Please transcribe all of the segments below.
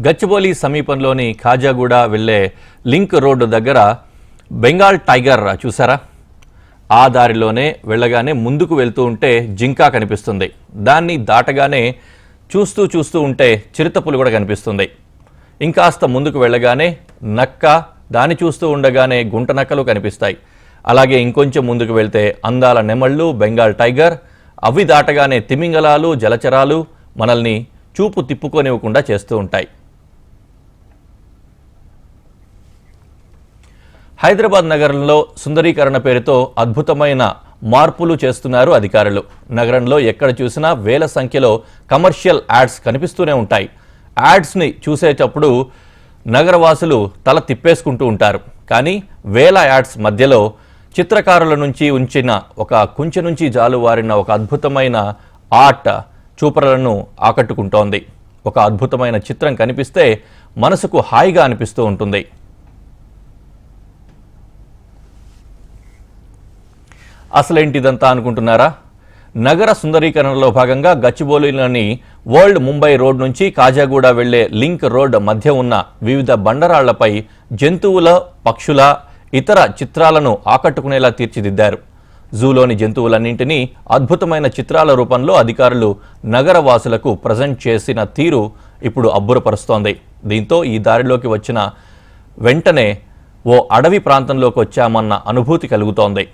గచ్చిబౌలి సమీపంలోని ఖాజాగూడ వెళ్లే link road దగ్గర బెంగాల్ టైగర్ చూసారా? ఆ దారిలోనే వెళ్ళగానే ముందుకు వెళ్తూ ఉంటే జింక కనిపిస్తుంది. దాన్ని దాటగానే చూస్తూ ఉంటే చిరుతపులి కూడా కనిపిస్తుంది. ఇంకాస్త ముందుకు వెళ్ళగానే నక్క, దాన్ని చూస్తూ ఉండగానే గుంట నక్కలు కనిపిస్తాయి. అలాగే ఇంకొంచెం ముందుకు వెళ్తే అందాల నెమళ్ళు, బెంగాల్ టైగర్, అవి దాటగానే తిమింగలాలు, జలచరాలు మనల్ని చూపు తిప్పుకోనివ్వకుండా చేస్తూ ఉంటాయి. హైదరాబాద్ నగరంలో సుందరీకరణ పేరుతో అద్భుతమైన మార్పులు చేస్తున్నారు అధికారులు. నగరంలో ఎక్కడ చూసినా వేల సంఖ్యలో కమర్షియల్ యాడ్స్ కనిపిస్తూనే ఉంటాయి. యాడ్స్ని చూసేటప్పుడు నగరవాసులు తల తిప్పేసుకుంటూ ఉంటారు. కానీ వేల యాడ్స్ మధ్యలో చిత్రకారుల నుంచి ఉంచిన ఒక కుంచె నుంచి జాలువారిన ఒక అద్భుతమైన ఆర్ట్ చూపరులను ఆకట్టుకుంటోంది. ఒక అద్భుతమైన చిత్రం కనిపిస్తే మనసుకు హాయిగా అనిపిస్తూ ఉంటుంది. అసలేంటిదంతా అనుకుంటున్నారా? నగర సుందరీకరణలో భాగంగా గచ్చిబౌలిలోని ఓల్డ్ ముంబై రోడ్ నుంచి కాజాగూడ వెళ్లే లింక్ రోడ్ మధ్య ఉన్న వివిధ బండరాళ్లపై జంతువుల, పక్షుల, ఇతర చిత్రాలను ఆకట్టుకునేలా తీర్చిదిద్దారు. జూలోని జంతువులన్నింటినీ అద్భుతమైన చిత్రాల రూపంలో అధికారులు నగరవాసులకు ప్రజెంట్ చేసిన తీరు ఇప్పుడు అబ్బురపరుస్తోంది. దీంతో ఈ దారిలోకి వచ్చిన వెంటనే ఓ అడవి ప్రాంతంలోకి వచ్చామన్న అనుభూతి కలుగుతోంది.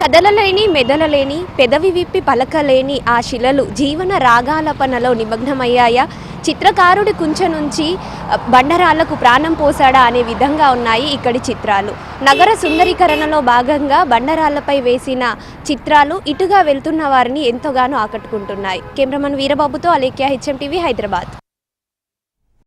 కదలలేని, మెదలలేని, పెదవి విప్పి పలకలేని ఆ శిలలు జీవన రాగాలపనలో నిమగ్నమయ్యాయా? చిత్రకారుడి కుంచె నుంచి బండరాళ్లకు ప్రాణం పోసాడా అనే విధంగా ఉన్నాయి ఇక్కడి చిత్రాలు. నగర సుందరీకరణలో భాగంగా బండరాళ్లపై వేసిన చిత్రాలు ఇటుగా వెళ్తున్న వారిని ఎంతగానో ఆకట్టుకుంటున్నాయి. కెమెరామన్ వీరబాబుతో అలేఖ్య, HM TV, హైదరాబాద్.